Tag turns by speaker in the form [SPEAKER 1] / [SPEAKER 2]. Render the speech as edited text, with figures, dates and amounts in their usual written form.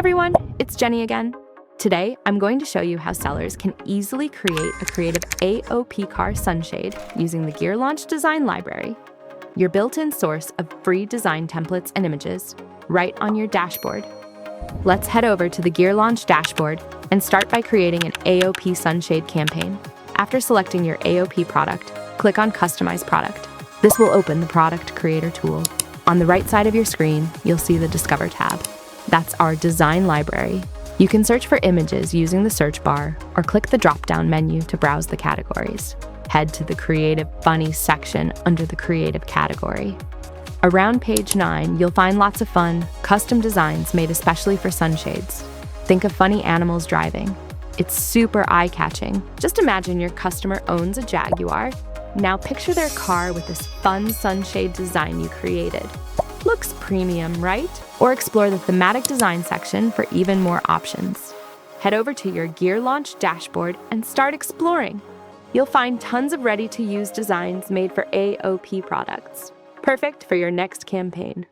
[SPEAKER 1] everyone, it's Jenny again. Today, I'm going to show you how sellers can easily create a creative AOP car sunshade using the GearLaunch Design Library, your built-in source of free design templates and images, right on your dashboard. Let's head over to the GearLaunch Dashboard and start by creating an AOP sunshade campaign. After selecting your AOP product, click on Customize Product. This will open the Product Creator tool. On the right side of your screen, you'll see the Discover tab. That's our design library. You can search for images using the search bar or click the drop-down menu to browse the categories. Head to the Creative Funny section under the Creative category. Around page 9, you'll find lots of fun, custom designs made especially for sunshades. Think of funny animals driving. It's super eye-catching. Just imagine your customer owns a Jaguar. Now picture their car with this fun sunshade design you created. Looks premium, right? Or explore the thematic design section for even more options. Head over to your GearLaunch Dashboard and start exploring. You'll find tons of ready-to-use designs made for AOP products. Perfect for your next campaign.